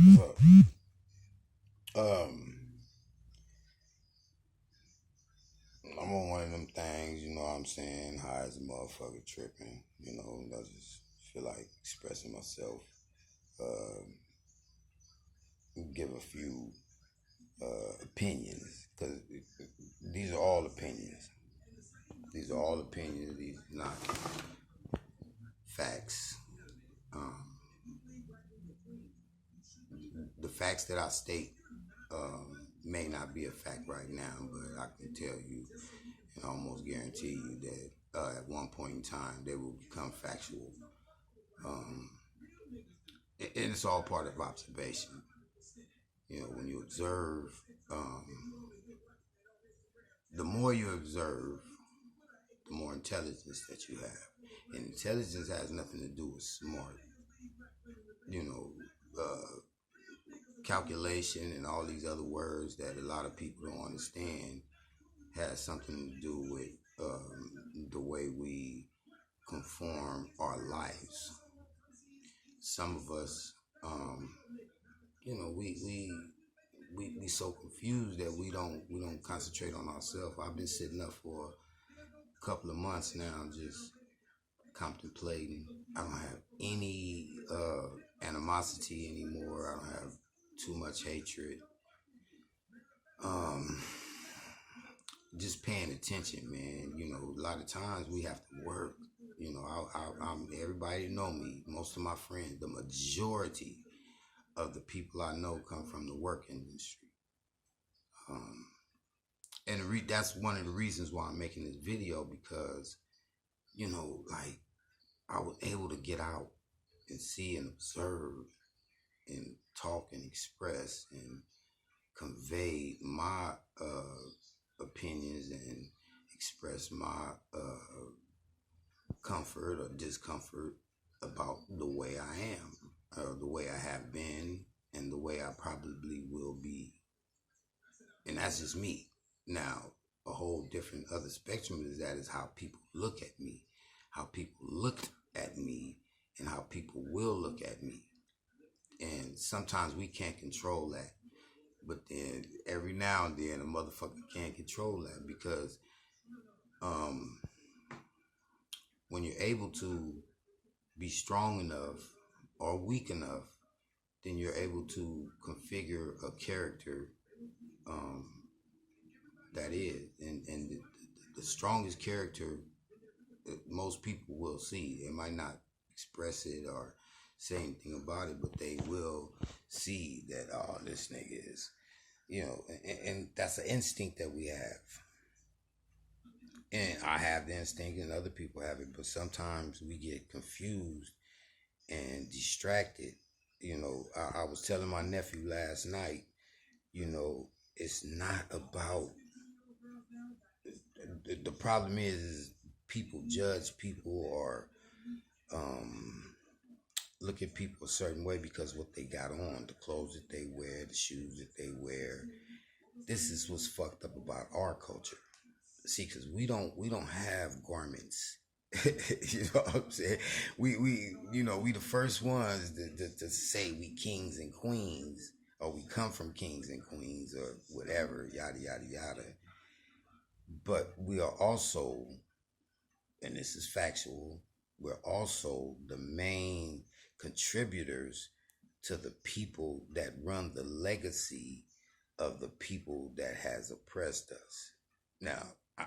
What's up? I'm on one of them things, you know what I'm saying? High as a motherfucker tripping, I just feel like expressing myself. Um, give a few opinions, because these are all opinions. These are all opinions, these are not facts. Um, the facts that I state may not be a fact right now, but I can tell you and almost guarantee you that at one point in time they will become factual. Um, and it's all part of observation. When you observe, um, the more you observe, the more intelligence that you have. And intelligence has nothing to do with smart. You know, calculation and all these other words that a lot of people don't understand has something to do with the way we conform our lives. Some of us, you know, we so confused that we don't concentrate on ourselves. I've been sitting up for a couple of months now, just contemplating. I don't have any animosity anymore. I don't have too much hatred. Um, just paying attention, man. A lot of times we have to work. I'm everybody know me. Most of my friends, the majority of the people I know come from the work industry. Um, and that's one of the reasons why I'm making this video, because, like, I was able to get out and see and observe and talk and express and convey my opinions and express my comfort or discomfort about the way I am, the way I have been, and the way I probably will be. And that's just me. Now, a whole different other spectrum is how people look at me, how people looked at me, and how people will look at me. And sometimes we can't control that. But then every now and then a motherfucker can't control that, because um, when you're able to be strong enough or weak enough, then you're able to configure a character um, that is. And the strongest character that most people will see, they might not express it or say anything about it, but they will see that, oh, this nigga is, and that's an instinct that we have. And I have the instinct and other people have it, but sometimes we get confused and distracted. I was telling my nephew last night, it's not about, the problem is people judge people or look at people a certain way because what they got on, the clothes that they wear, the shoes that they wear. This is what's fucked up about our culture. See, because we don't have garments. You know what I'm saying? We the first ones to say we kings and queens, or we come from kings and queens, or whatever, yada yada yada. But we are also, and this is factual, we're also the main contributors to the people that run the legacy of the people that has oppressed us. Now,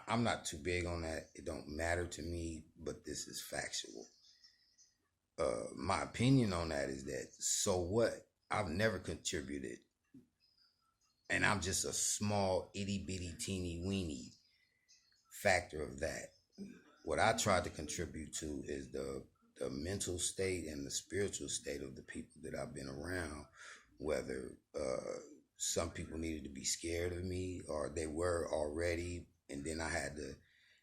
I'm not too big on that. It don't matter to me, but this is factual. My opinion on that is that, so what? I've never contributed, and I'm just a small itty bitty teeny weeny factor of that. What I tried to contribute to is the mental state and the spiritual state of the people that I've been around, whether some people needed to be scared of me or they were already, and then I had to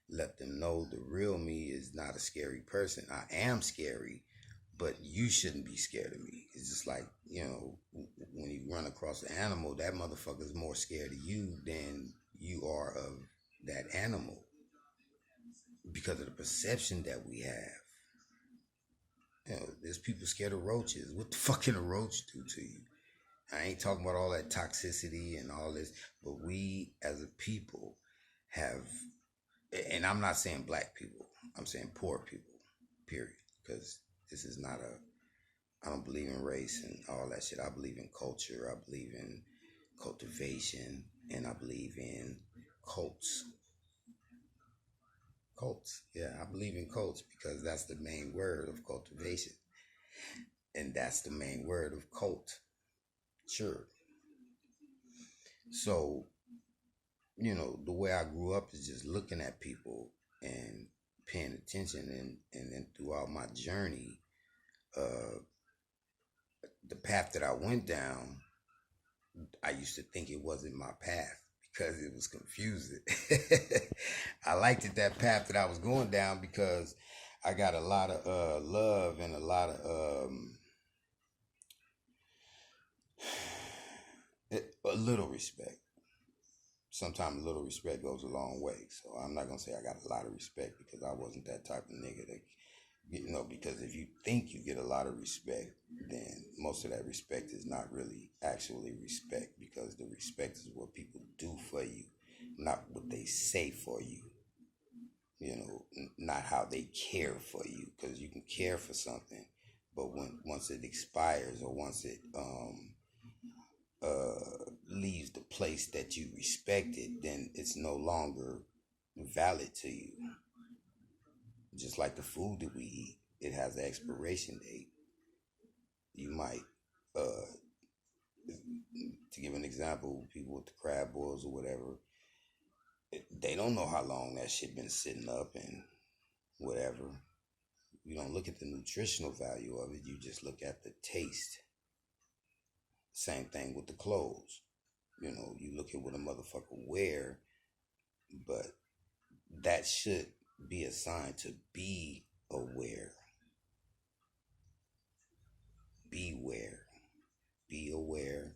let them know the real me is not a scary person. I am scary, but you shouldn't be scared of me. It's just like, when you run across an animal, that motherfucker's more scared of you than you are of that animal, because of the perception that we have. There's people scared of roaches. What the fuck can a roach do to you? I ain't talking about all that toxicity and all this, but we as a people have, and I'm not saying black people, I'm saying poor people, period. Because this is not I don't believe in race and all that shit. I believe in culture, I believe in cultivation, and I believe in cults. Cults, yeah, I believe in cults because that's the main word of cultivation, and that's the main word of cult. Sure. So, the way I grew up is just looking at people and paying attention, and then throughout my journey, uh, the path that I went down, I used to think it wasn't my path because it was confusing. I liked it, that path that I was going down, because I got a lot of love and a lot of a little respect. Sometimes a little respect goes a long way. So I'm not gonna say I got a lot of respect, because I wasn't that type of nigga that, because if you think you get a lot of respect, then most of that respect is not really actually respect, because the respect is what people do for you, not what they say for you. Not how they care for you, because you can care for something, but once it expires, or once it leaves the place that you respected, then it's no longer valid to you. Just like the food that we eat, it has an expiration date. You might, to give an example, people with the crab boils or whatever, they don't know how long that shit been sitting up and whatever. You don't look at the nutritional value of it. You just look at the taste. Same thing with the clothes. You look at what a motherfucker wear, but that should be a sign to be aware. Beware. Be aware.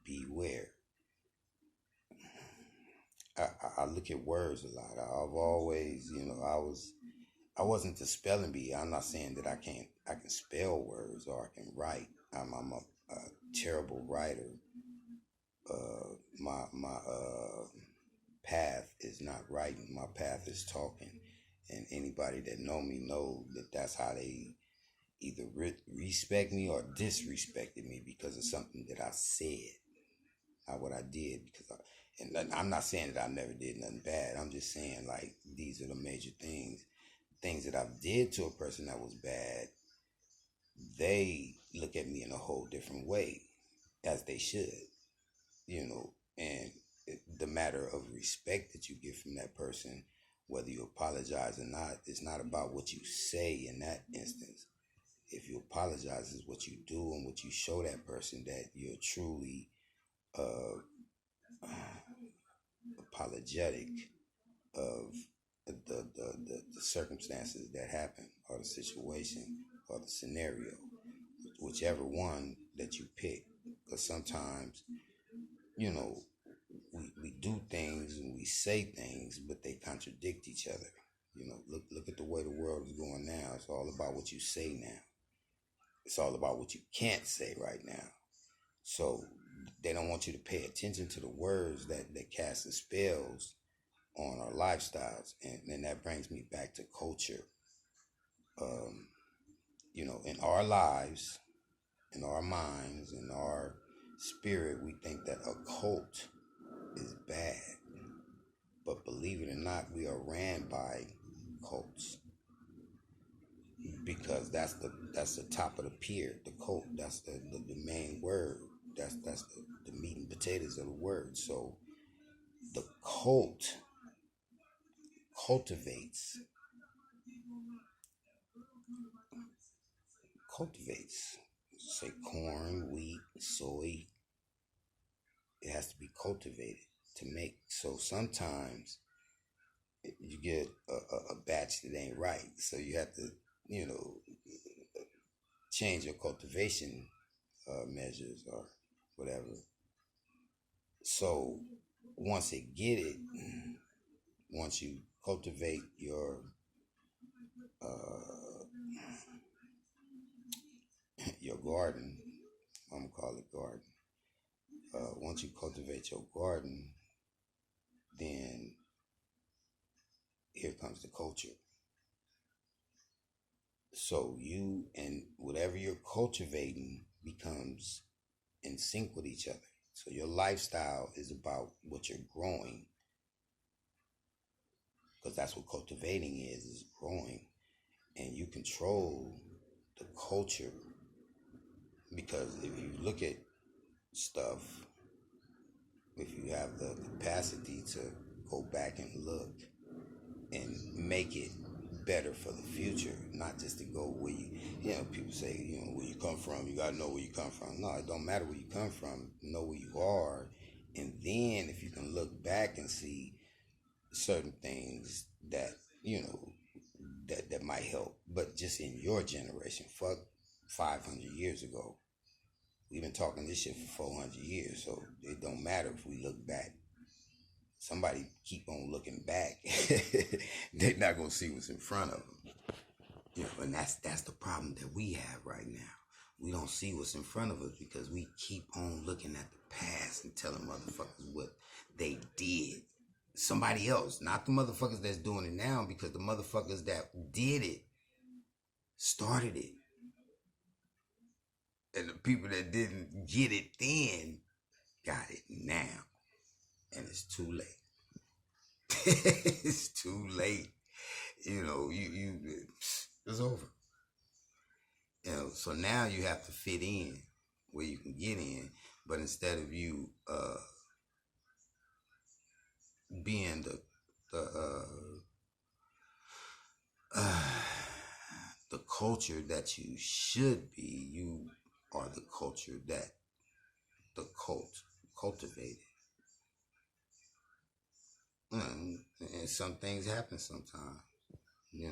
Beware. I look at words a lot. I've always, I wasn't the spelling bee. I'm not saying that I can spell words or I can write. I'm a terrible writer. My path is not writing. My path is talking. And anybody that know me know that that's how they either respect me or disrespected me, because of something that I said, not what I did. And I'm not saying that I never did nothing bad. I'm just saying, like, these are the major things that I did to a person that was bad. They look at me in a whole different way, as they should, and the matter of respect that you get from that person, whether you apologize or not, it's not about what you say in that instance. If you apologize, is what you do and what you show that person that you're truly uh, apologetic of the circumstances that happen, or the situation, or the scenario, whichever one that you pick. Because sometimes, you know, we do things and we say things, but they contradict each other. Look at the way the world is going now. It's all about what you say now. It's all about what you can't say right now. So they don't want you to pay attention to the words that cast the spells on our lifestyles. And that brings me back to culture. In our lives, in our minds, in our spirit, we think that a cult is bad. But believe it or not, we are ran by cults, because that's the top of the pier. The cult, that's the main word. That's the meat and potatoes of the word. So the cult cultivates say corn, wheat, soy. It has to be cultivated to make. So sometimes you get a batch that ain't right, so you have to change your cultivation measures or whatever. So once it get it, once you cultivate uh, your garden, I'm gonna call it garden. Once you cultivate your garden, then here comes the culture. So you and whatever you're cultivating becomes in sync with each other. So your lifestyle is about what you're growing, because that's what cultivating is growing. And you control the culture, because if you look at stuff, if you have the capacity to go back and look and make it better for the future, not just to go where people say, where you come from, you got to know where you come from. No, it don't matter where you come from, know where you are. And then if you can look back and see certain things that, that might help, but just in your generation, fuck 500 years ago. We've been talking this shit for 400 years, so it don't matter if we look back. Somebody keep on looking back, they're not gonna see what's in front of them. And that's the problem that we have right now. We don't see what's in front of us because we keep on looking at the past and telling motherfuckers what they did. Somebody else, not the motherfuckers that's doing it now, because the motherfuckers that did it started it. And the people that didn't get it then got it now. And it's too late. It's too late. It's over. So now you have to fit in where you can get in. But instead of you being the culture that you should be, you are the culture that the cult cultivated. And some things happen sometimes. You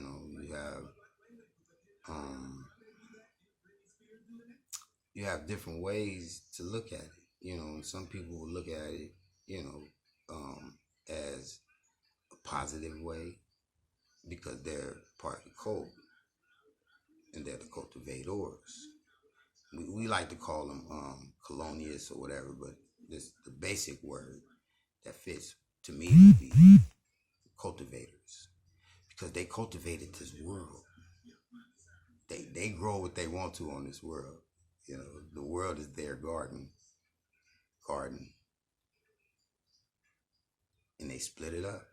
have different ways to look at it. And some people will look at it, as a positive way, because they're part of the cult and they're the cultivators. We like to call them colonialists or whatever, but this the basic word that fits to me would be cultivators, because they cultivated this world. They grow what they want to on this world. The world is their garden, and they split it up.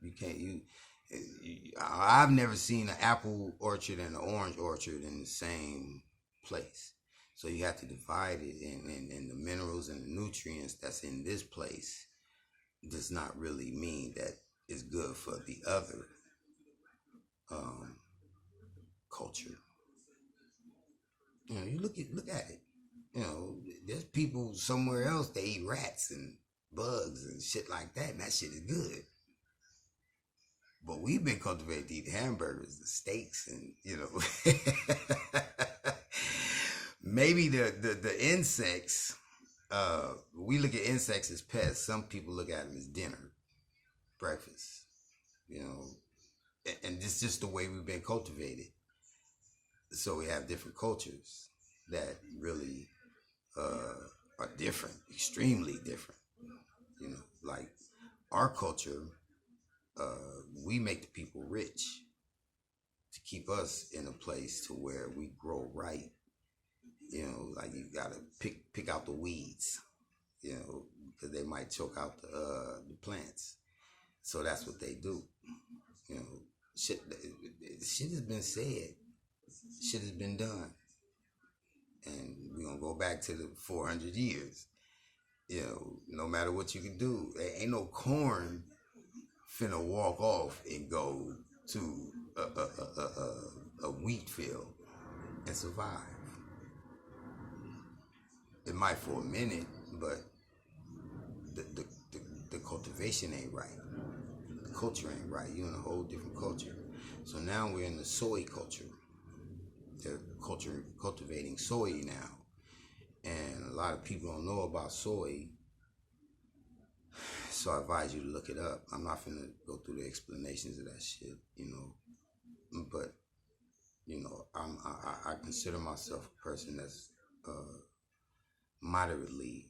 I've never seen an apple orchard and an orange orchard in the same place. So you have to divide it, and the minerals and the nutrients that's in this place does not really mean that it's good for the other culture. You look at it. There's people somewhere else, they eat rats and bugs and shit like that, and that shit is good. But we've been cultivated to eat hamburgers, the steaks, and maybe the insects. We look at insects as pests. Some people look at them as dinner, breakfast. And it's just the way we've been cultivated. So we have different cultures that really are different, extremely different. Like our culture, we make the people rich to keep us in a place to where we grow right. Like you gotta pick out the weeds, because they might choke out the plants. So that's what they do. Shit has been said. Shit has been done. And we're gonna go back to the 400 years. No matter what you can do, there ain't no corn finna walk off and go to a wheat field and survive. It might for a minute, but the cultivation ain't right. The culture ain't right. You're in a whole different culture. So now we're in the soy culture. They're cultivating soy now. And a lot of people don't know about soy. So I advise you to look it up. I'm not finna go through the explanations of that shit, But, I consider myself a person that's moderately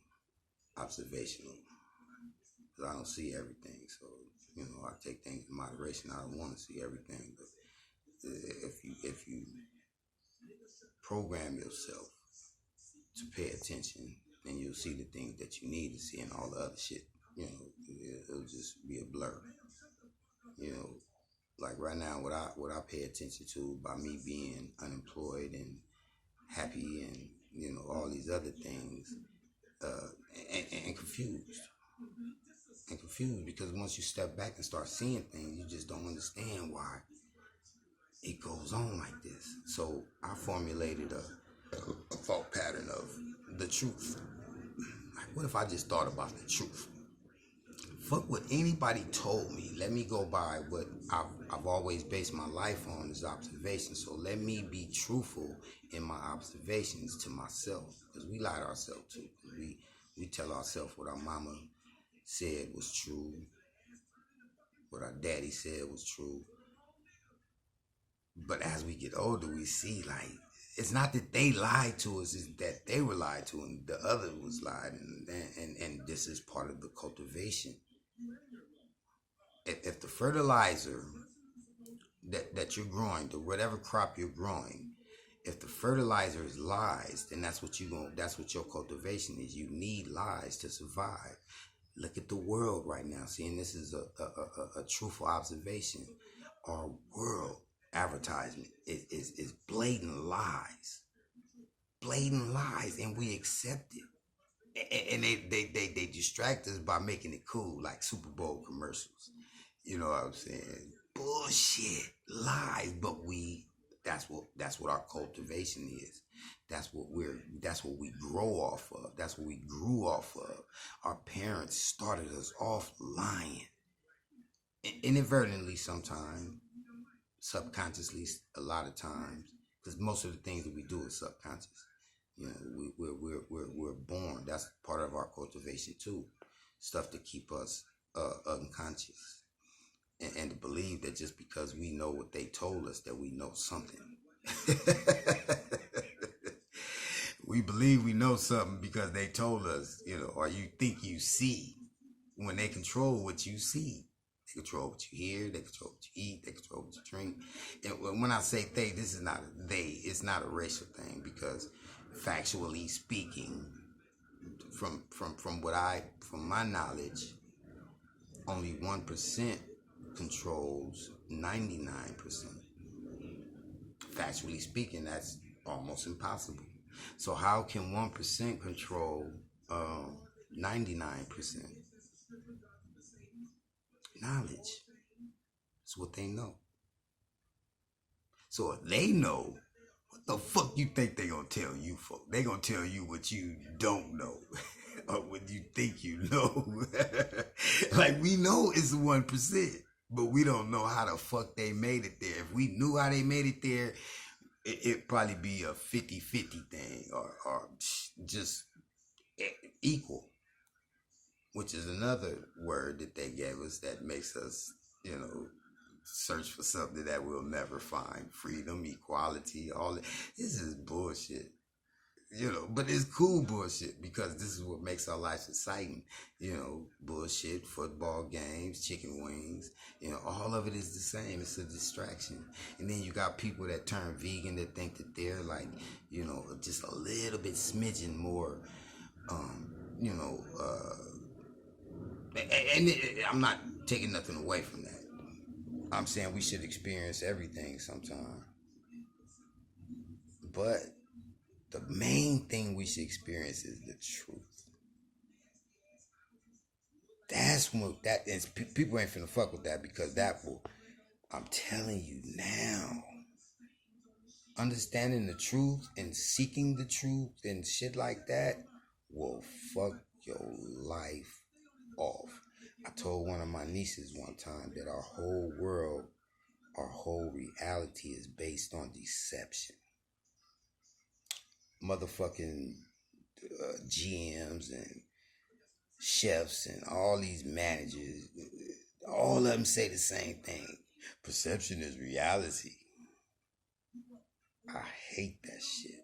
observational. Because I don't see everything. So, I take things in moderation. I don't want to see everything. But if you program yourself to pay attention, then you'll see the things that you need to see, and all the other shit, it'll just be a blur. You know, like right now, what I pay attention to by me being unemployed and happy and all these other things, uh, and confused because once you step back and start seeing things, you just don't understand why it goes on like this. So I formulated a thought pattern of the truth. Like, what if I just thought about the truth? Fuck what anybody told me. Let me go by what I've always based my life on is observation. So let me be truthful in my observations to myself, because we lie to ourselves too. We tell ourselves what our mama said was true, what our daddy said was true. But as we get older, we see like it's not that they lied to us; it's that they were lied to, and the other was lied, and this is part of the cultivation. If the fertilizer that you're growing, the whatever crop you're growing, if the fertilizer is lies, then that's what that's what your cultivation is. You need lies to survive. Look at the world right now. Seeing this is a truthful observation. Our world advertisement is blatant lies. Blatant lies, and we accept it. And they distract us by making it cool, like Super Bowl commercials. You know what I'm saying? Bullshit, lies, but that's what our cultivation is. That's what we grow off of. That's what we grew off of. Our parents started us off lying. Inadvertently sometimes, subconsciously a lot of times, because most of the things that we do is subconscious. We're born. That's part of our cultivation too. Stuff to keep us unconscious. And to believe that just because we know what they told us that we know something. We believe we know something because they told us, or you think you see, when they control what you see. They control what you hear, they control what you eat, they control what you drink. And when I say they, this is not it's not a racial thing, because factually speaking, from my knowledge, only 1% controls 99%. Factually speaking, that's almost impossible. So how can 1% control 99%? Knowledge. It's what they know. So if they know, what the fuck you think they gonna tell you for? They gonna tell you what you don't know. Or what you think you know. Like, we know it's 1%, but we don't know how the fuck they made it there. If we knew how they made it there, it'd probably be a 50-50 thing, or just equal, which is another word that they gave us that makes us, search for something that we'll never find. Freedom, equality, all that. This is bullshit. But it's cool bullshit, because this is what makes our lives exciting. Bullshit, football games, chicken wings, all of it is the same. It's a distraction. And then you got people that turn vegan that think that they're like, just a little bit smidgen more, and I'm not taking nothing away from that. I'm saying we should experience everything sometime. But the main thing we should experience is the truth. That's what that is. People ain't finna fuck with that, because that will, I'm telling you now, understanding the truth and seeking the truth and shit like that will fuck your life off. I told one of my nieces one time that our whole world, our whole reality is based on deception. Motherfucking GMs and chefs and all these managers, all of them say the same thing. Perception is reality. I hate that shit.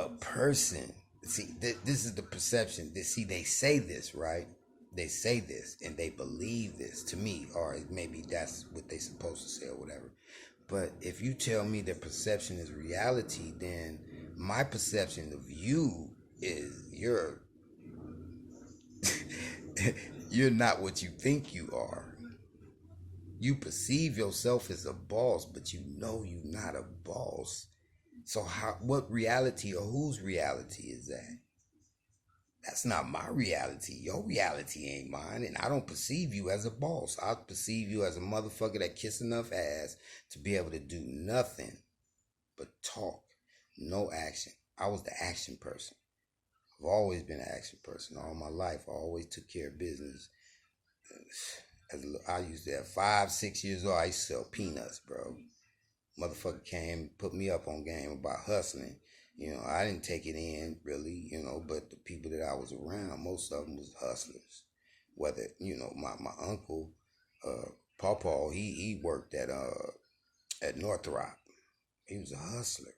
a person, see, this is the perception. See, they say this, right? They say this and they believe this to me, or maybe that's what they supposed to say or whatever. But if you tell me that perception is reality, then my perception of you is you're not what you think you are. You perceive yourself as a boss, but you know you're not a boss. So what reality or whose reality is that? That's not my reality. Your reality ain't mine, and I don't perceive you as a boss. I perceive you as a motherfucker that kiss enough ass to be able to do nothing but talk, no action. I was the action person. I've always been an action person all my life. I always took care of business. I used to have 5, 6 years old. I used to sell peanuts, bro. Motherfucker came, put me up on game about hustling. I didn't take it in really, but the people that I was around, most of them was hustlers. Whether, my uncle, Pawpaw, he worked at Northrop. He was a hustler.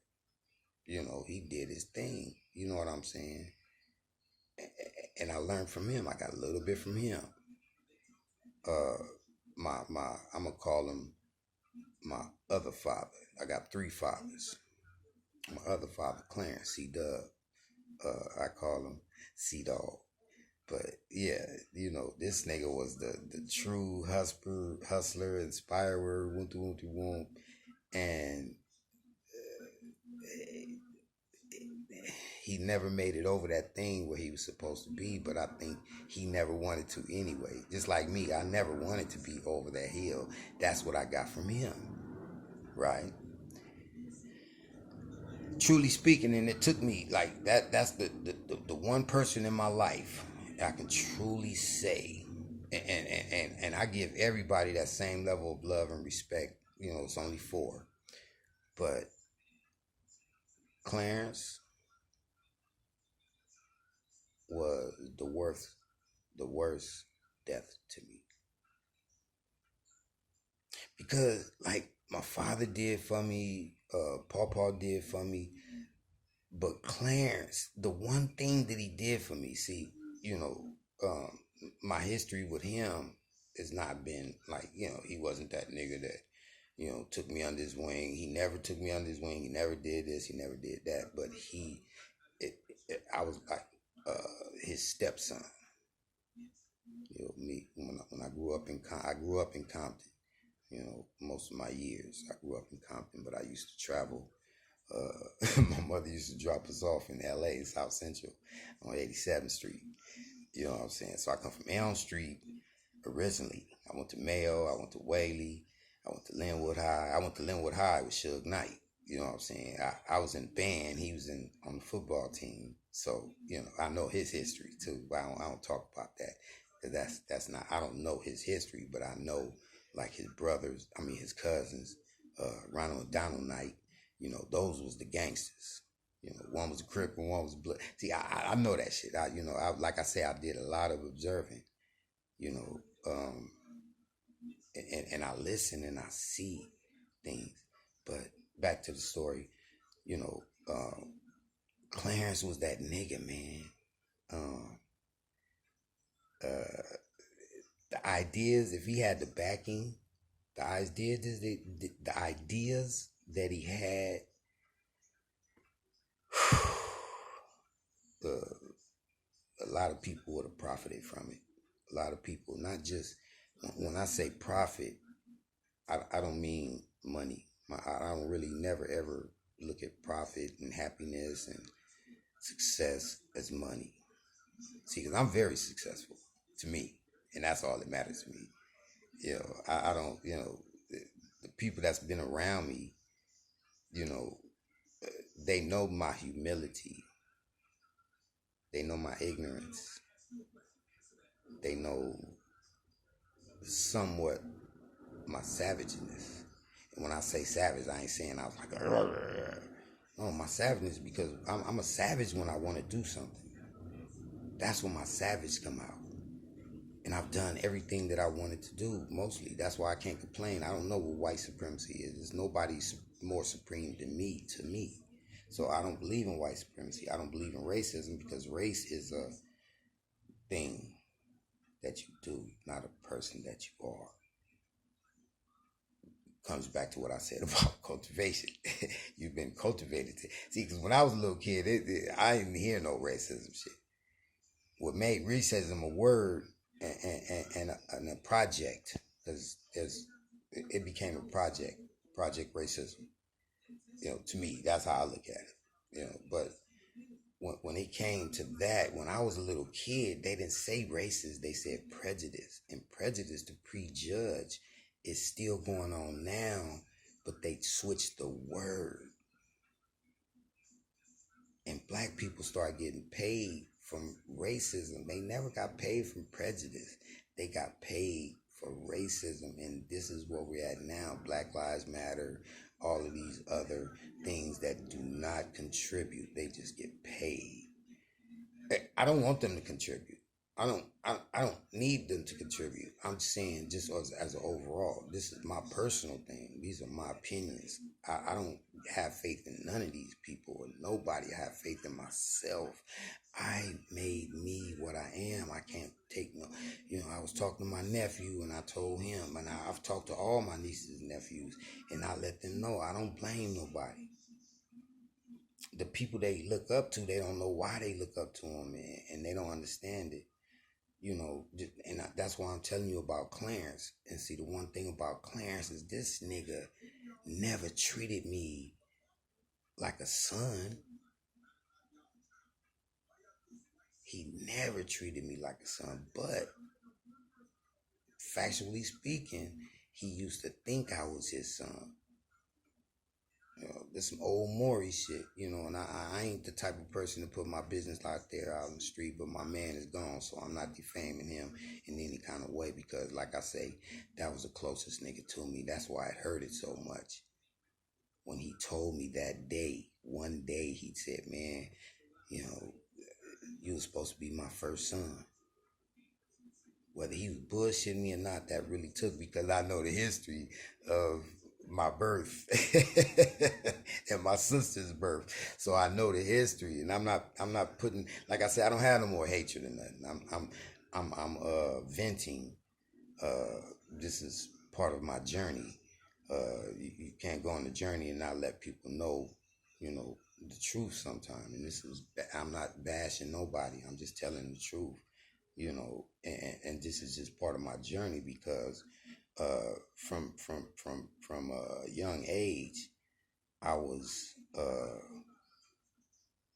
He did his thing. You know what I'm saying? And I learned from him. I got a little bit from him. I'm gonna call him my other father. I got 3 fathers. My other father, Clarence C. Dub. I call him C Dog. But yeah, this nigga was the true hustler, inspirer, woom. And he never made it over that thing where he was supposed to be, but I think he never wanted to anyway. Just like me, I never wanted to be over that hill. That's what I got from him, right? Truly speaking, and it took me like that. That's the one person in my life I can truly say, and I give everybody that same level of love and respect. It's only 4, but Clarence was the worst death to me, because like my father did for me, Pawpaw did for me, but Clarence, the one thing that he did for me, see, my history with him has not been like, he wasn't that nigga that, took me under his wing. He never took me under his wing. He never did this. He never did that. But I was like his stepson. Me when I grew up in Compton. Most of my years I grew up in Compton, but I used to travel. My mother used to drop us off in LA, South Central, on 87th Street. You know what I'm saying? So I come from Elm Street originally. I went to Mayo, I went to Whaley, I went to Linwood High. I went to Linwood High with Suge Knight. You know what I'm saying? I was in band. He was on the football team. So, I know his history too. But I don't talk about that. That's not, I don't know his history, but I know like his brothers, his cousins, Ronald and Donald Knight, those was the gangsters. One was a Crip and one was Blood. See, I know that shit. Like I say, I did a lot of observing, and I listen and I see things. But back to the story, Clarence was that nigga, man. The ideas, if he had the backing, the ideas that he had, a lot of people would have profited from it. A lot of people, not just, when I say profit, I don't mean money. I don't really never ever look at profit and happiness and success as money. See, because I'm very successful to me, and that's all that matters to me. I don't, the people that's been around me, they know my humility. They know my ignorance. They know somewhat my savageness. And when I say savage, I ain't saying I was like, "Arr." No, my savageness, because I'm a savage when I want to do something. That's when my savage come out. And I've done everything that I wanted to do, mostly. That's why I can't complain. I don't know what white supremacy is. There's nobody more supreme than me, to me. So I don't believe in white supremacy. I don't believe in racism because race is a thing that you do, not a person that you are. Comes back to what I said about cultivation. You've been cultivated to see. Because when I was a little kid, I didn't hear no racism shit. What made racism a word and a project, because it became a project racism. To me, that's how I look at it. But when it came to that, when I was a little kid, they didn't say racist, they said prejudice. And prejudice to prejudge is still going on now, but they switched the word. And black people start getting paid from racism. They never got paid from prejudice. They got paid for racism. And this is where we're at now. Black Lives Matter, all of these other things that do not contribute. They just get paid. I don't want them to contribute. I don't need them to contribute. I'm saying just as an overall, this is my personal thing. These are my opinions. I don't have faith in none of these people or nobody. I have faith in myself. I made me what I am. I can't take no, I was talking to my nephew and I told him, and I've talked to all my nieces and nephews, and I let them know I don't blame nobody. The people they look up to, they don't know why they look up to them, and they don't understand it. And that's why I'm telling you about Clarence. And see, the one thing about Clarence is this nigga never treated me like a son. He never treated me like a son, but factually speaking, he used to think I was his son. This some old Maury shit, and I ain't the type of person to put my business out there out in the street, but my man is gone, so I'm not defaming him in any kind of way because, like I say, that was the closest nigga to me. That's why it hurted so much. When he told me that day, one day, he said, man, you was supposed to be my first son. Whether he was bullshitting me or not, that really took, because I know the history of my birth and my sister's birth, so I know the history, and I'm not putting, like I said, I don't have no more hatred or nothing. I'm venting. This is part of my journey. You can't go on the journey and not let people know, the truth sometimes. And I'm not bashing nobody. I'm just telling the truth, and this is just part of my journey because from a young age, I was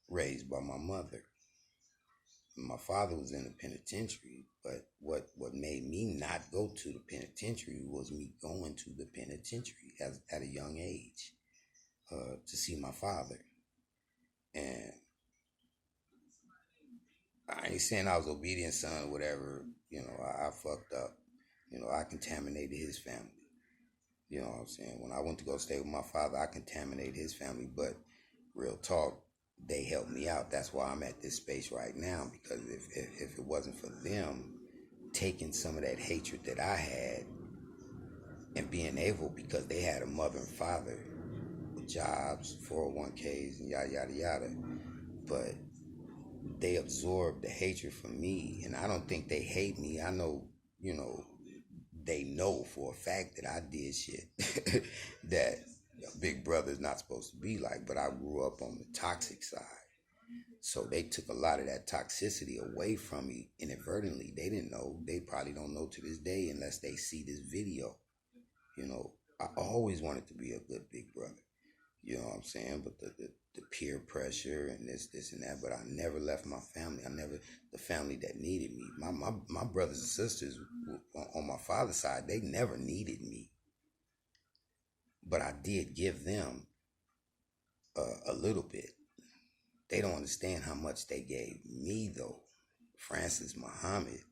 raised by my mother. My father was in the penitentiary, but what made me not go to the penitentiary was me going to the penitentiary at a young age to see my father. And I ain't saying I was obedient son or whatever. I fucked up. I contaminated his family. You know what I'm saying? When I went to go stay with my father, I contaminated his family. But real talk, they helped me out. That's why I'm at this space right now. Because if it wasn't for them taking some of that hatred that I had and being able, because they had a mother and father with jobs, 401ks, and yada, yada, yada. But they absorbed the hatred from me. And I don't think they hate me. I know, they know for a fact that I did shit that a big brother is not supposed to be like, but I grew up on the toxic side. So they took a lot of that toxicity away from me inadvertently. They didn't know. They probably don't know to this day unless they see this video. I always wanted to be a good big brother. You know what I'm saying? But the peer pressure and this and that. But I never left my family. The family that needed me. My brothers and sisters on my father's side, they never needed me. But I did give them a little bit. They don't understand how much they gave me, though. Francis Muhammad.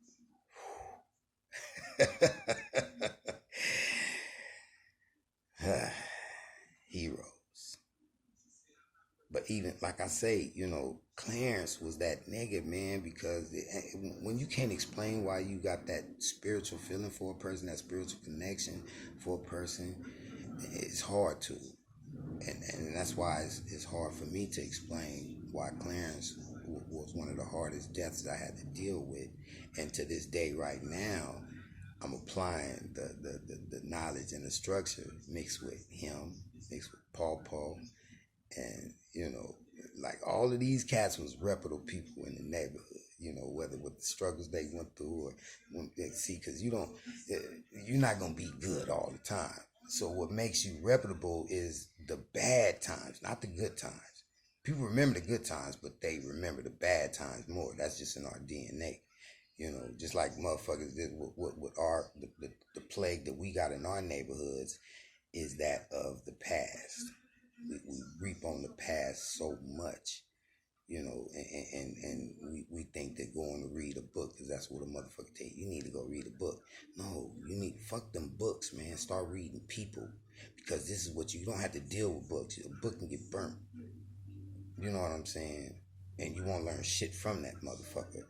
Heroes. But even, like I say, Clarence was that nigga, man, because when you can't explain why you got that spiritual feeling for a person, that spiritual connection for a person, it's hard to. And that's why it's hard for me to explain why Clarence was one of the hardest deaths I had to deal with. And to this day, right now, I'm applying the knowledge and the structure mixed with him, mixed with Paul, and like all of these cats was reputable people in the neighborhood. Whether with the struggles they went through or when they see, because you're not gonna be good all the time. So what makes you reputable is the bad times, not the good times. People remember the good times, but they remember the bad times more. That's just in our DNA. Just like motherfuckers did with the plague that we got in our neighborhoods is that of the past. We reap on the past so much, and we think that going to read a book, because that's what a motherfucker tell you. You need to go read a book. No, fuck them books, man. Start reading people, because this is what you don't have to deal with books. A book can get burnt. You know what I'm saying? And you won't learn shit from that motherfucker.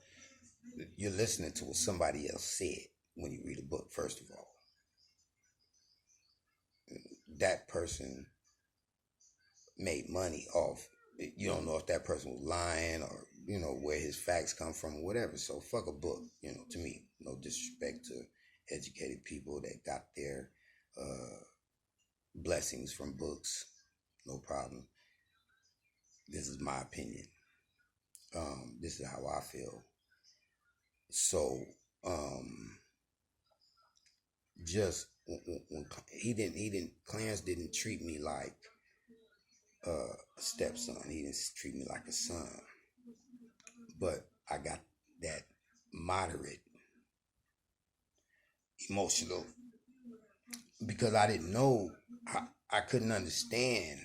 You're listening to what somebody else said when you read a book, first of all. That person made money off. You don't know if that person was lying or, where his facts come from or whatever. So fuck a book, to me. No disrespect to educated people that got their blessings from books. No problem. This is my opinion. This is how I feel. So, just when Clarence didn't treat me like a stepson. He didn't treat me like a son. But I got that moderate emotional, because I didn't know. I couldn't understand.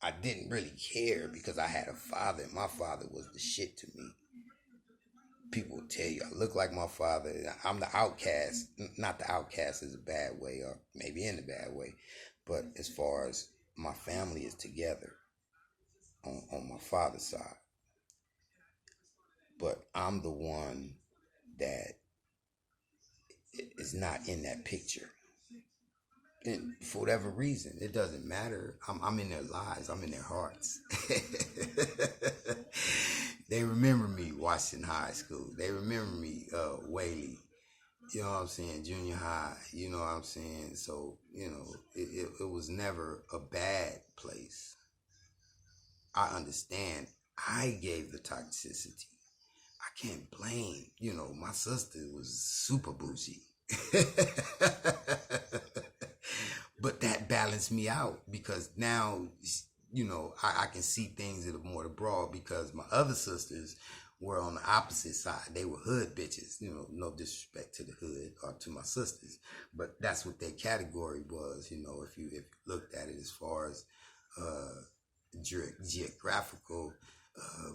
I didn't really care because I had a father. My father was the shit to me. People will tell you I look like my father. I'm the outcast. Not the outcast is a bad way, or maybe in a bad way, but as far as my family is together on my father's side. But I'm the one that is not in that picture. And for whatever reason, it doesn't matter. I'm in their lives. I'm in their hearts. They remember me Washington High School. They remember me Whaley. You know what I'm saying? Junior high. You know what I'm saying? So, it was never a bad place. I understand. I gave the toxicity. I can't blame. My sister was super bougie. But that balanced me out, because now, I can see things that are more broad, because my other sisters were on the opposite side. They were hood bitches. No disrespect to the hood or to my sisters, but that's what their category was. If you looked at it as far as geographical,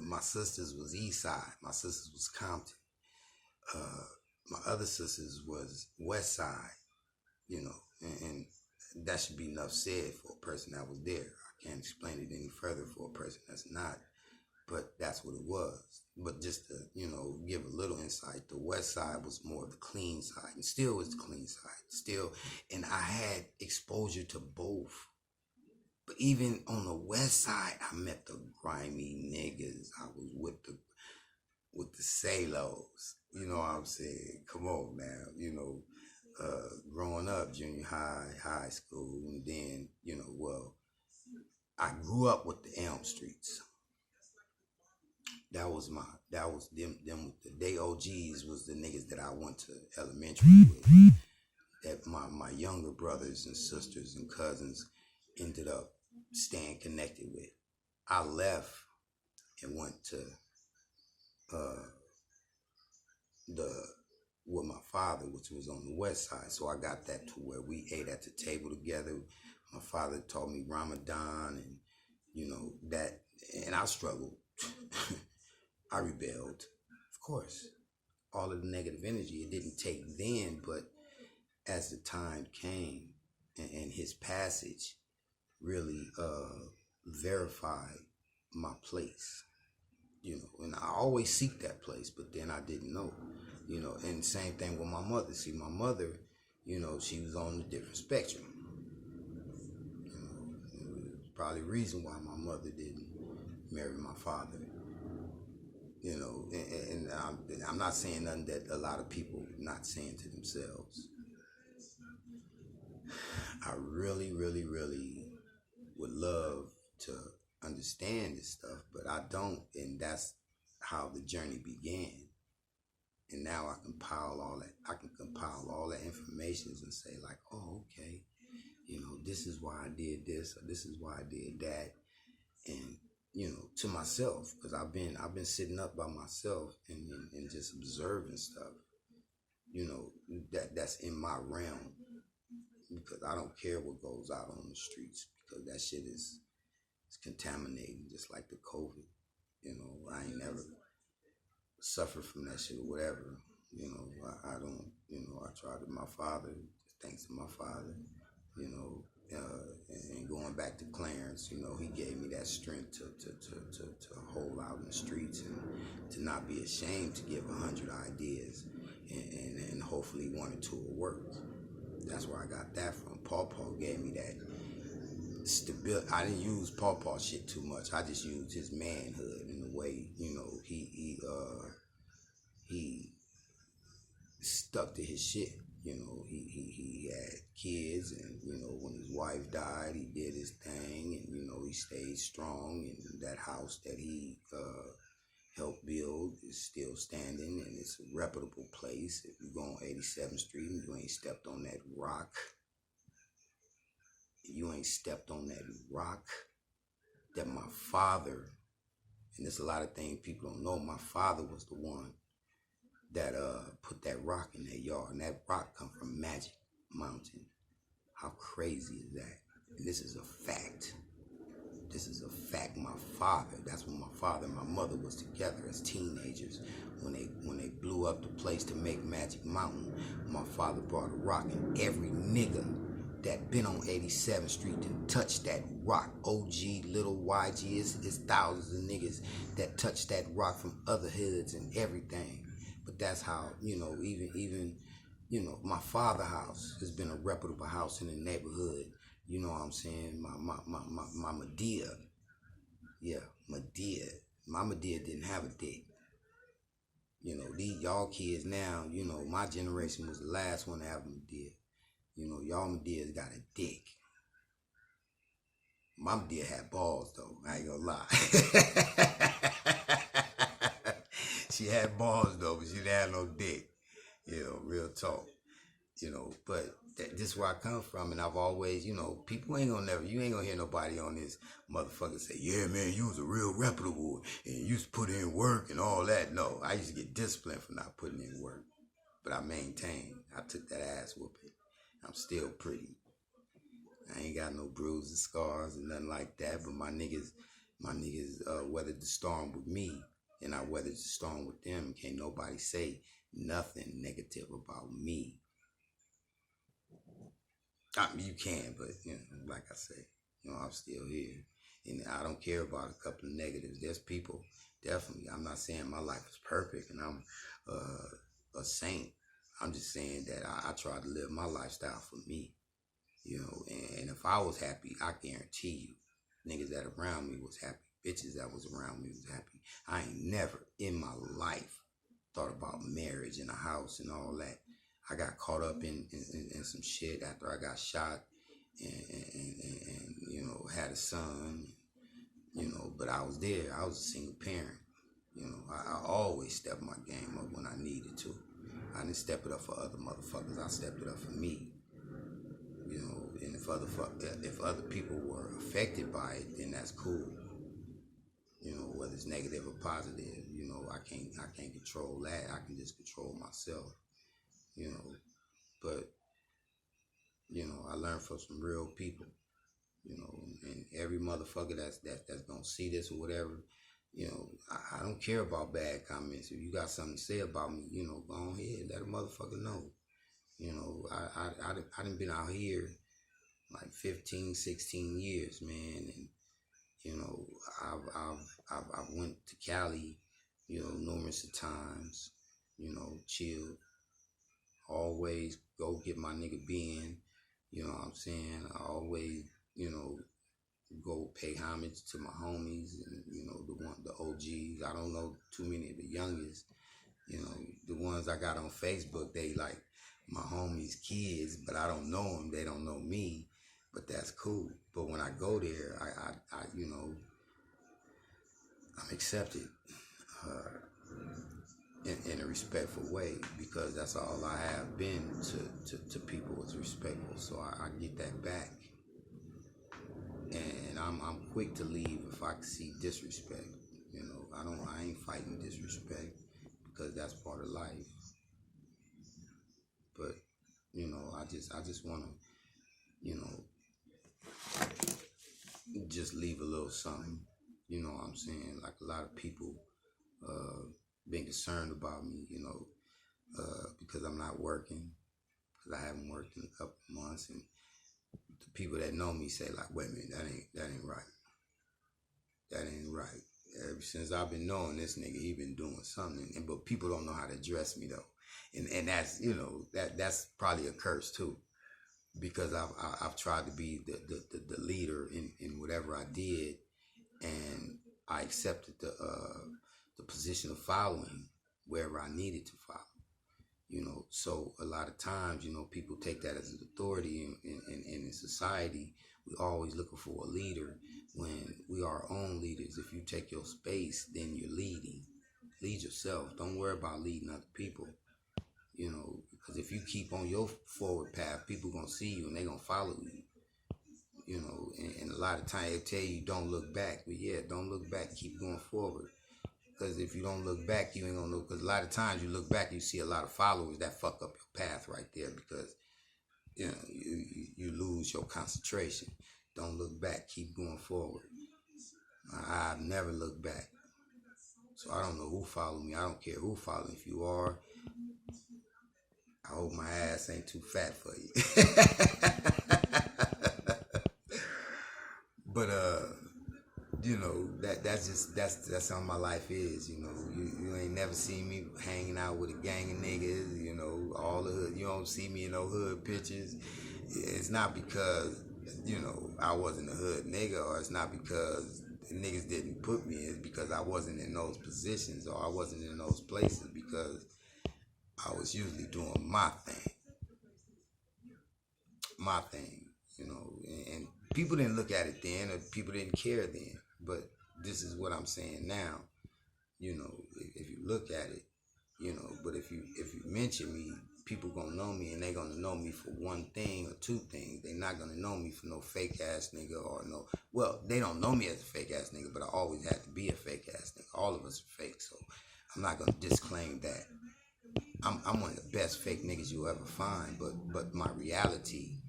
my sisters was East Side. My sisters was Compton. My other sisters was West Side. And that should be enough said for a person that was there. I can't explain it any further for a person that's not, but that's what it was. But just to, give a little insight, the West Side was more of the clean side, and still is the clean side. Still, and I had exposure to both. But even on the West Side, I met the grimy niggas. I was with the Salos. You know what I'm saying? Come on now, growing up, junior high school, and then, I grew up with the Elm Streets. That was them the OGs was the niggas that I went to elementary with. That my younger brothers and sisters and cousins ended up staying connected with. I left and went to with my father, which was on the West Side. So I got that to where we ate at the table together. My father taught me Ramadan, and that, and I struggled. I rebelled, of course. All of the negative energy, it didn't take then, but as the time came, and his passage really verified my place. And I always seek that place, but then I didn't know, and same thing with my mother. See, my mother, she was on a different spectrum. probably the reason why my mother didn't marry my father. You know, and I'm not saying nothing that a lot of people not saying to themselves. I really, really, really would love to understand this stuff, but I don't, and that's how the journey began. And now I compile all that. I can compile all that information and say like, oh, okay, you know, this is why I did this, or this is why I did that, and you know, to myself, because I've been sitting up by myself and just observing stuff, you know, that's in my realm, because I don't care what goes out on the streets, because that shit is it's contaminating, just like the COVID. You know, I ain't never suffered from that shit or whatever. You know, I don't. You know, I tried to my father. Thanks to my father. You know, and going back to Clarence, you know, he gave me that strength to hold out in the streets and to not be ashamed to give 100 ideas, and hopefully one or two will work. That's where I got that from. Paw gave me that stability. I didn't use Paw shit too much. I just used his manhood in the way, you know, he stuck to his shit. You know, he had kids, and you know, when his wife died, he did his thing, and you know, he stayed strong. And that house that he helped build is still standing, and it's a reputable place. If you go on 87th Street and you ain't stepped on that rock, that my father, and there's a lot of things people don't know, my father was the one that put that rock in that yard, and that rock come from Magic Mountain. How crazy is that? And this is a fact. My father, that's when my father and my mother was together as teenagers. When they blew up the place to make Magic Mountain, my father brought a rock, and every nigga that been on 87th Street didn't touch that rock. OG, little YG, it's thousands of niggas that touched that rock from other hoods and everything. But that's how, you know, even you know, my father's house has been a reputable house in the neighborhood. You know what I'm saying? My Medea. Yeah, Medea. My Medea didn't have a dick. You know, these y'all kids now, you know, my generation was the last one to have a Medea. You know, y'all Medea's got a dick. My Medea had balls though, I ain't gonna lie. She had balls though, but she didn't have no dick. You know, real talk. You know, but this is where I come from, and I've always, you know, people ain't gonna you ain't gonna hear nobody on this motherfucker say, yeah, man, you was a real reputable, and you used to put in work and all that. No, I used to get disciplined for not putting in work, but I maintained. I took that ass whooping. I'm still pretty. I ain't got no bruises, scars, and nothing like that, but my niggas weathered the storm with me, and I weathered the storm with them. Can't nobody say nothing negative about me. I mean, you can, but you know, like I say, you know, I'm still here, and I don't care about a couple of negatives. There's people, definitely. I'm not saying my life is perfect, and I'm a saint. I'm just saying that I try to live my lifestyle for me, you know. And if I was happy, I guarantee you, niggas that around me was happy, bitches that was around me was happy. I ain't never in my life thought about marriage and a house and all that. I got caught up in some shit after I got shot, and you know, had a son, you know, but I was there. I was a single parent. You know, I always stepped my game up when I needed to. I didn't step it up for other motherfuckers. I stepped it up for me. You know, and if other people were affected by it, then that's cool. You know, whether it's negative or positive, you know, I can't control that. I can just control myself. You know, but you know, I learned from some real people. You know, and every motherfucker that's gonna see this or whatever, you know, I don't care about bad comments. If you got something to say about me, you know, go ahead, let a motherfucker know. You know, I done been out here like 15, 16 years, man, and you know, I've went to Cali, you know, numerous of times. You know, chill. Always go get my nigga Ben. You know what I'm saying? I always, you know, go pay homage to my homies and the OGs. I don't know too many of the youngest. The ones I got on Facebook, they like my homies' kids, but I don't know them. They don't know me, but that's cool. But when I go there, I'm accepted in a respectful way, because that's all I have been to people, is respectful. So I get that back, and I'm quick to leave if I see disrespect. I ain't fighting disrespect, because that's part of life. But I just want to just leave a little something. What I'm saying? Like, a lot of people been concerned about me, because I'm not working, because I haven't worked in a couple of months, and the people that know me say, like, wait a minute, that ain't right. That ain't right. Ever since I've been knowing this nigga, he been doing something, but people don't know how to address me though, and that's that's probably a curse too, because I've tried to be the leader in whatever I did, and I accepted the position of following wherever I needed to follow. So a lot of times, people take that as an authority, in society, we always looking for a leader when we are our own leaders. If you take your space, then you're leading. Lead yourself. Don't worry about leading other people. Because if you keep on your forward path, people gonna see you and they gonna follow you. And a lot of times they tell you don't look back, but yeah, don't look back. Keep going forward. Because if you don't look back, you ain't gonna know. Because a lot of times you look back, you see a lot of followers that fuck up your path right there, because you lose your concentration. Don't look back. Keep going forward. I've never looked back. So I don't know who followed me. I don't care who followed. If you are, I hope my ass ain't too fat for you. But that's how my life is. You ain't never seen me hanging out with a gang of niggas. All the hood. You don't see me in no hood pictures. It's not because I wasn't a hood nigga, or it's not because the niggas didn't put me. It's because I wasn't in those positions, or I wasn't in those places, because I was usually doing my thing, and people didn't look at it then, or people didn't care then. But this is what I'm saying now. If you look at it, but if you mention me, people gonna know me, and they gonna know me for one thing or two things. They not gonna know me for no fake ass nigga, or no. Well, they don't know me as a fake ass nigga, but I always had to be a fake ass nigga. All of us are fake, so I'm not gonna disclaim that. I'm one of the best fake niggas you'll ever find, but my reality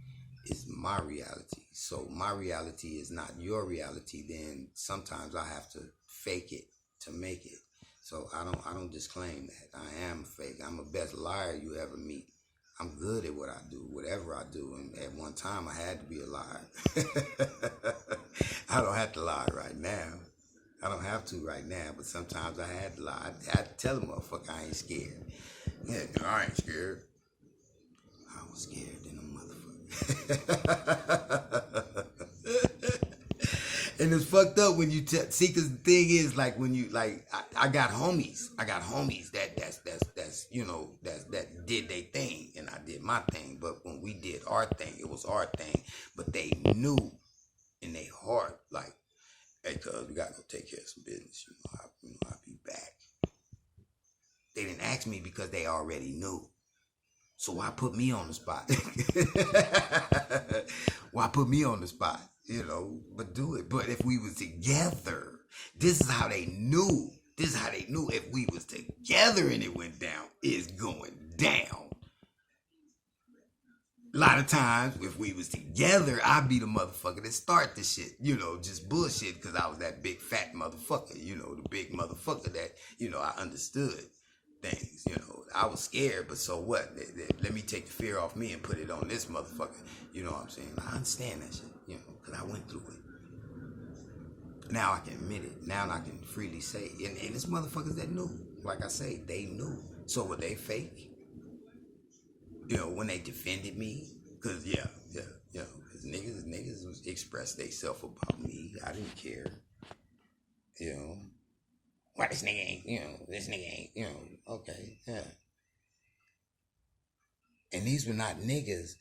is my reality. So my reality is not your reality. Then sometimes I have to fake it to make it. So I don't disclaim that. I am fake. I'm the best liar you ever meet. I'm good at what I do, whatever I do. And at one time I had to be a liar. I don't have to lie right now. I don't have to right now, but sometimes I had to lie. I had to tell a motherfucker I ain't scared. Yeah, I ain't scared. I was scared than a motherfucker. And it's fucked up when you see, because the thing is, like, when you, like, I got homies. I got homies that did their thing, and I did my thing. But when we did our thing, it was our thing. But they knew in their heart, like, hey, cuz, we gotta go take care of some business. I'll be back. They didn't ask me because they already knew. So why put me on the spot? Why put me on the spot? But do it. But if we was together, this is how they knew. This is how they knew if we was together and it went down, it's going down. A lot of times, if we was together, I'd be the motherfucker that start the shit, just bullshit, because I was that big fat motherfucker, the big motherfucker that, I understood things, I was scared, but so what? Let me take the fear off me and put it on this motherfucker, you know what I'm saying? I understand that shit, because I went through it. Now I can admit it. Now I can freely say it. And it's motherfuckers that knew. Like I say, they knew. So were they fake? When they defended me? Because, because Niggas expressed themselves about me. I didn't care. You know, why this nigga ain't, this nigga ain't, okay, yeah. And these were not niggas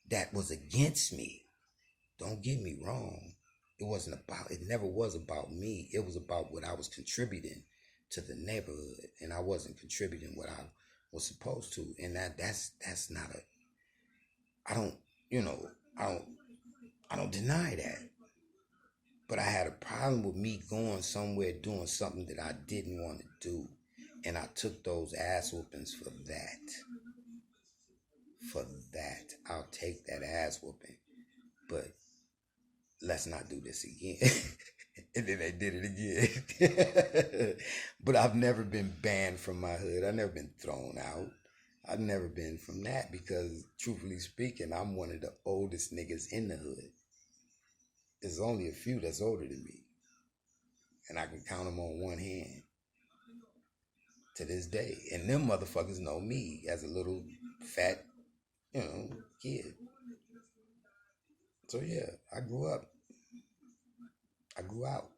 that was against me. Don't get me wrong. It never was about me. It was about what I was contributing to the neighborhood. And I wasn't contributing what I was supposed to. And that's not I don't, I don't deny that. But I had a problem with me going somewhere doing something that I didn't want to do. And I took those ass whoopings for that. For that. I'll take that ass whooping. But let's not do this again. And then they did it again. But I've never been banned from my hood. I've never been thrown out. I've never been from that because, truthfully speaking, I'm one of the oldest niggas in the hood. There's only a few that's older than me. And I can count them on one hand to this day. And them motherfuckers know me as a little fat, kid. So yeah, I grew up. I grew out.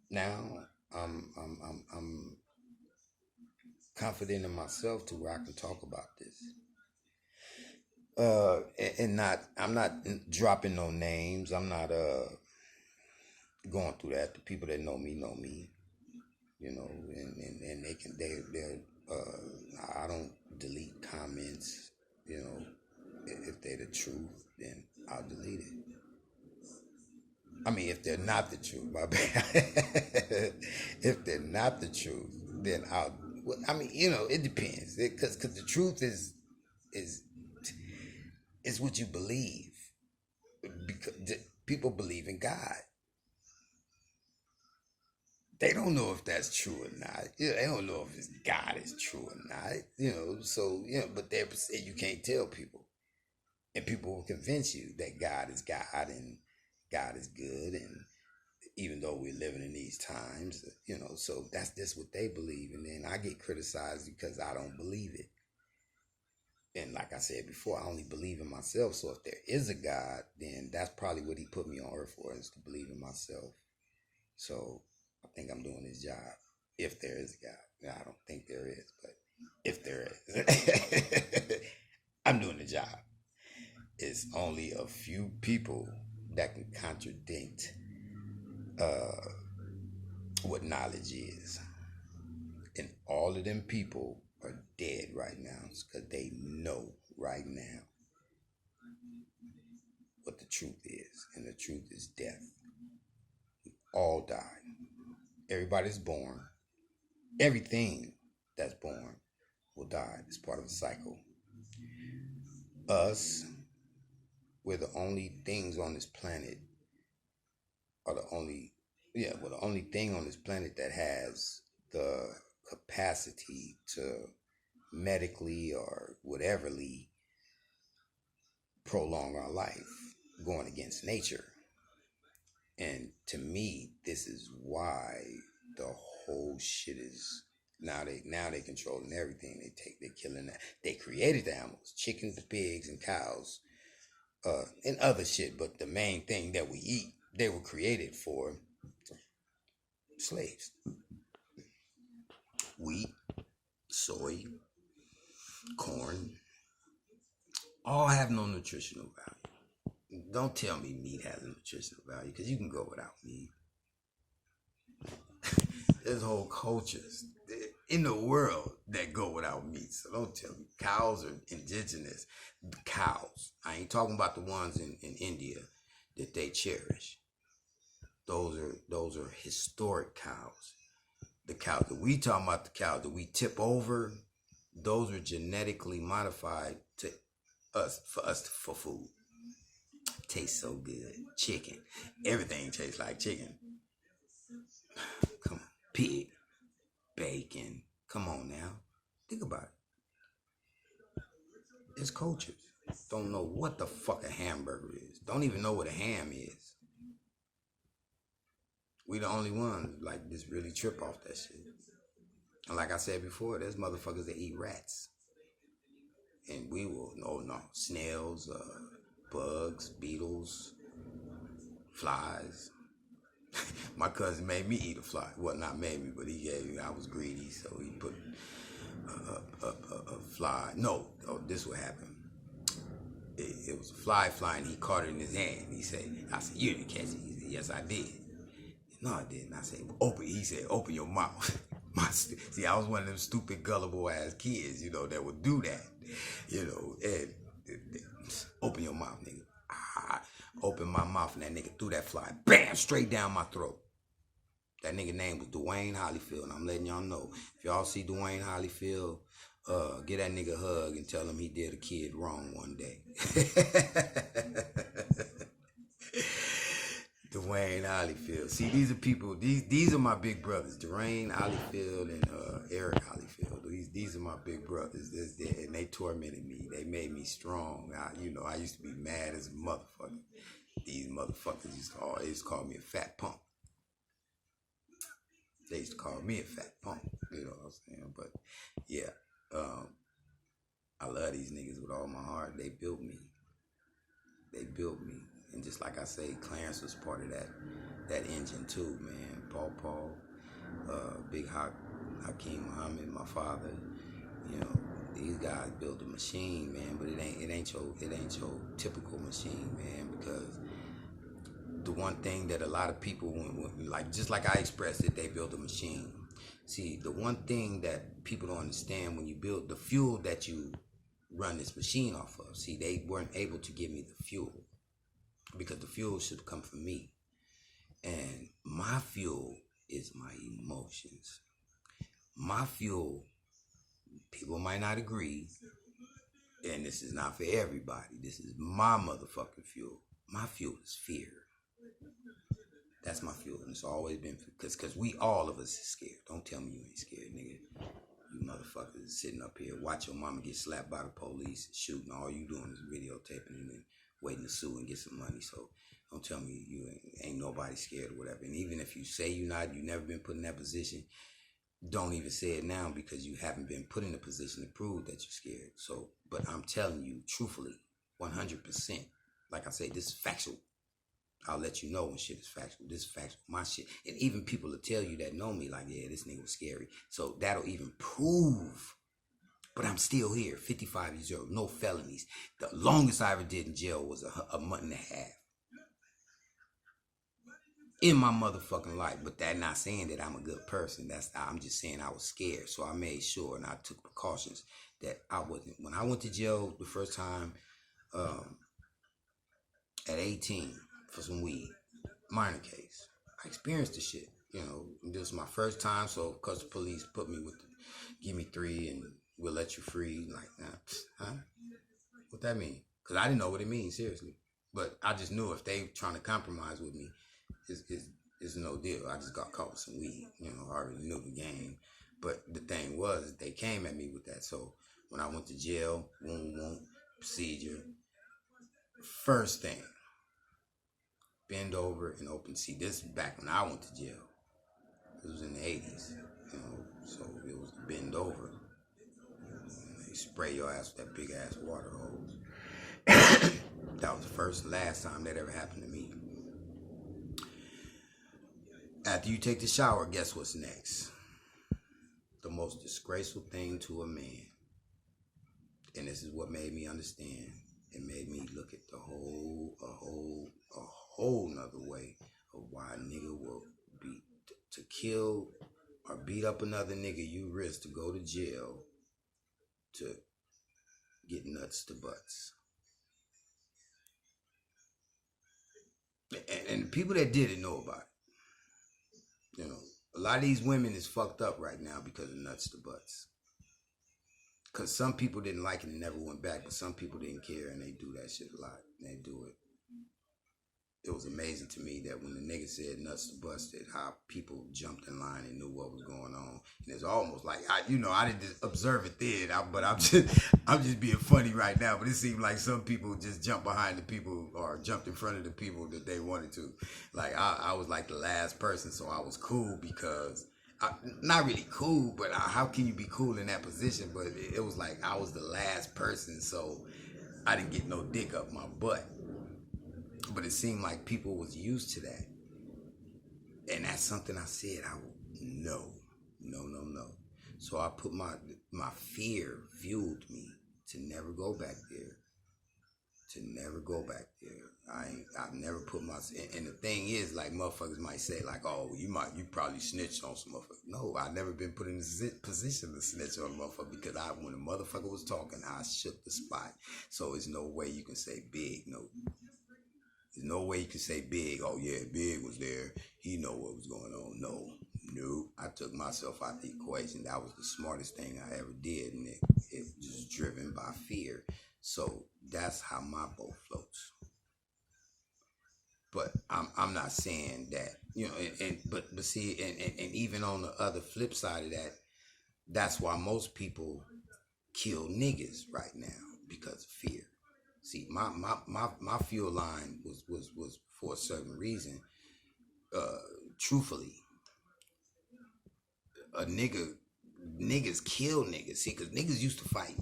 Now I'm confident in myself to where I can talk about this. I'm not dropping no names. I'm not going through that. The people that know me, and they're I don't delete comments, if they're the truth, then I'll delete it. I mean, if they're not the truth, my bad. If they're not the truth, then it depends. Because the truth is what you believe. Because people believe in God. They don't know if that's true or not. They don't know if God is true or not. But you can't tell people. And people will convince you that God is God and God is good, and even though we're living in these times, so that's just what they believe. And then I get criticized because I don't believe it. And like I said before, I only believe in myself. So if there is a God, then that's probably what he put me on earth for, is to believe in myself. So I think I'm doing his job. If there is a God. Now, I don't think there is, but if there is, I'm doing the job. It's only a few people that can contradict what knowledge is. And all of them people are dead right now because they know right now what the truth is. And the truth is death. We all die. Everybody's born. Everything that's born will die. It's part of a cycle. Us, we're the only things on this planet, the only thing on this planet that has the capacity to medically or whateverly prolong our life, going against nature. And to me, this is why the whole shit is now they controlling everything. They're killing that. They created the animals, chickens, pigs, and cows, and other shit. But the main thing that we eat, they were created for slaves. Wheat, soy, corn, all have no nutritional value. Don't tell me meat has a nutritional value, because you can go without meat. There's whole cultures in the world that go without meat. So don't tell me. Cows are indigenous. Cows. I ain't talking about the ones in India that they cherish. Those are historic cows. The cows that we talking about, the cows that we tip over, those are genetically modified to us for food. Tastes so good. Chicken. Everything tastes like chicken. Come on. Pig. Bacon. Come on now. Think about it. It's cultures. Don't know what the fuck a hamburger is. Don't even know what a ham is. We the only ones like just really trip off that shit. And like I said before, there's motherfuckers that eat rats. And we will, no, snails, bugs, beetles, flies. My cousin made me eat a fly. Well, not made me, but he gave me. I was greedy, so he put a fly. No, oh, this what happened. It was a fly flying. He caught it in his hand. He said, "I said, you didn't catch it." He said, "Yes, I did." "No, I didn't." I said, "Open." He said, "Open your mouth." See, I was one of them stupid, gullible ass kids, that would do that, and open your mouth, nigga. I opened my mouth and that nigga threw that fly, bam, straight down my throat. That nigga name was Dwayne Holyfield, and I'm letting y'all know. If y'all see Dwayne Holyfield, get that nigga a hug and tell him he did a kid wrong one day. Dwayne Holyfield. See, these are people. These are my big brothers. Dwayne Holyfield and Eric Holyfield. These are my big brothers. And they tormented me. They made me strong. I used to be mad as a motherfucker. These motherfuckers used to call me a fat punk. They used to call me a fat punk. You know what I'm saying? But yeah, I love these niggas with all my heart. They built me. And just like I say, Clarence was part of that engine too, man. Paul, Big Hakeem Muhammad, my father. These guys built a machine, man. But it ain't your typical machine, man. Because the one thing that a lot of people, just like I expressed it, they built a machine. See, the one thing that people don't understand when you build the fuel that you run this machine off of. See, they weren't able to give me the fuel because the fuel should come from me. And my fuel is my emotions. My fuel, people might not agree, and this is not for everybody. This is my motherfucking fuel. My fuel is fear. That's my fuel, and it's always been because we all of us is scared. Don't tell me you ain't scared, nigga. You motherfuckers sitting up here, watch your mama get slapped by the police, shooting. All you doing is videotaping and then waiting to sue and get some money. So don't tell me you ain't nobody scared or whatever. And even if you say you never been put in that position, don't even say it now because you haven't been put in a position to prove that you're scared. So, but I'm telling you truthfully, 100%. Like I say, this is factual. I'll let you know when shit is factual. This is factual. My shit. And even people will tell you that know me, like, yeah, this nigga was scary. So that'll even prove. But I'm still here, 55 years old, no felonies. The longest I ever did in jail was a month and a half. In my motherfucking life. But that's not saying that I'm a good person. I'm just saying I was scared. So I made sure and I took precautions that I wasn't. When I went to jail the first time at 18, for some weed, minor case. I experienced the shit, this was my first time, so because the police put me give me 3 and we'll let you free, like, huh? What that mean? Because I didn't know what it means, seriously. But I just knew if they trying to compromise with me, it's no deal. I just got caught with some weed, I already knew the game. But the thing was, they came at me with that, so when I went to jail, procedure, first thing, bend over and open. See, this is back when I went to jail. It was in the 80s, so it was bend over. They spray your ass with that big ass water hose. That was the last time that ever happened to me. After you take the shower, guess what's next? The most disgraceful thing to a man. And this is what made me understand. It made me look at a whole nother way of why a nigga will be to kill or beat up another nigga. You risk to go to jail to get nuts to butts. And the people that did it know about it. A lot of these women is fucked up right now because of nuts to butts. Because some people didn't like it and never went back, but some people didn't care and they do that shit a lot. They do it. It was amazing to me that when the nigga said nuts to busted, how people jumped in line and knew what was going on. And it's almost like, I didn't just observe it then, but I'm just being funny right now. But it seemed like some people just jumped behind the people or jumped in front of the people that they wanted to. Like, I was like the last person, so I was cool because, not really cool, but how can you be cool in that position? But it was like I was the last person, so I didn't get no dick up my butt. But it seemed like people was used to that. And that's something I said, no. So I put my fear fueled me to never go back there. I've never put and the thing is, like, motherfuckers might say, like, oh, you probably snitched on some motherfucker. No, I never been put in a position to snitch on a motherfucker, because when a motherfucker was talking, I shook the spot. So there's no way you can say Big. No, there's no way you can say Big. Oh yeah, Big was there. He know what was going on. No. I took myself out the equation. That was the smartest thing I ever did, and it was driven by fear. So that's how my boat floats. But I'm not saying that, but see, and even on the other flip side of that, that's why most people kill niggas right now, because of fear. See, my fuel line was for a certain reason. Truthfully, niggas kill niggas. See, because niggas used to fight.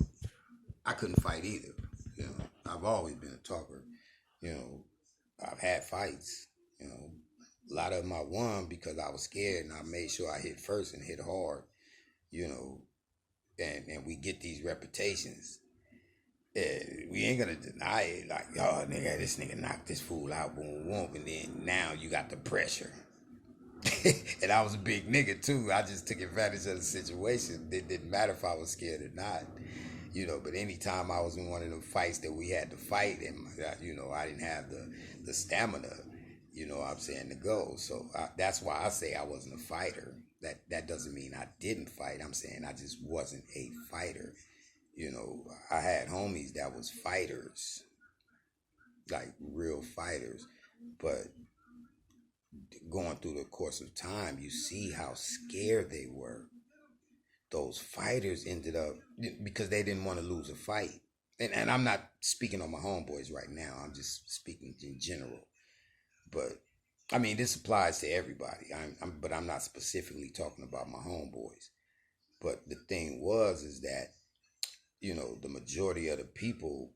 I couldn't fight either. I've always been a talker. I've had fights. A lot of them I won because I was scared, and I made sure I hit first and hit hard. And we get these reputations. We ain't gonna deny it. Like, oh, nigga, this nigga knocked this fool out, boom, boom, and then now you got the pressure. And I was a big nigga too. I just took advantage of the situation. It didn't matter if I was scared or not. But anytime I was in one of the fights that we had to fight, and I didn't have the stamina, I'm saying, to go. So that's why I say I wasn't a fighter. That doesn't mean I didn't fight. I'm saying I just wasn't a fighter. I had homies that was fighters, like real fighters, but going through the course of time, you see how scared they were. Those fighters ended up, because they didn't want to lose a fight. And I'm not speaking on my homeboys right now. I'm just speaking in general. But I mean, this applies to everybody. But I'm not specifically talking about my homeboys. But the thing is that, the majority of the people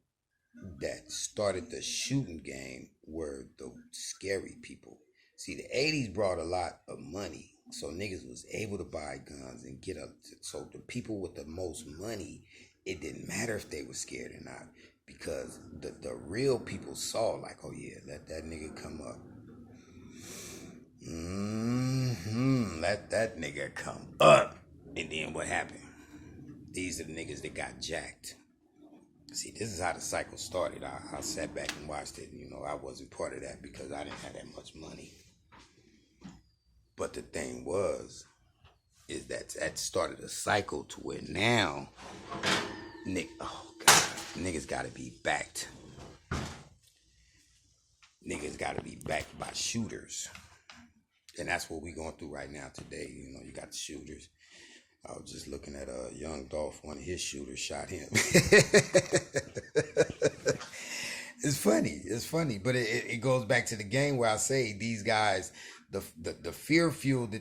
that started the shooting game were the scary people. See, the 80s brought a lot of money, so niggas was able to buy guns and get up. So the people with the most money, it didn't matter if they were scared or not, because the real people saw, like, oh yeah, let that nigga come up. Let that nigga come up. And then what happened? These are the niggas that got jacked. See, this is how the cycle started. I sat back and watched it. I wasn't part of that because I didn't have that much money. But the thing is that started a cycle to where now, niggas gotta be backed. Niggas gotta be backed by shooters. And that's what we going through right now today. You got the shooters. I was just looking at Young Dolph. One of his shooters shot him. It's funny, but it goes back to the game where I say these guys, the fear fueled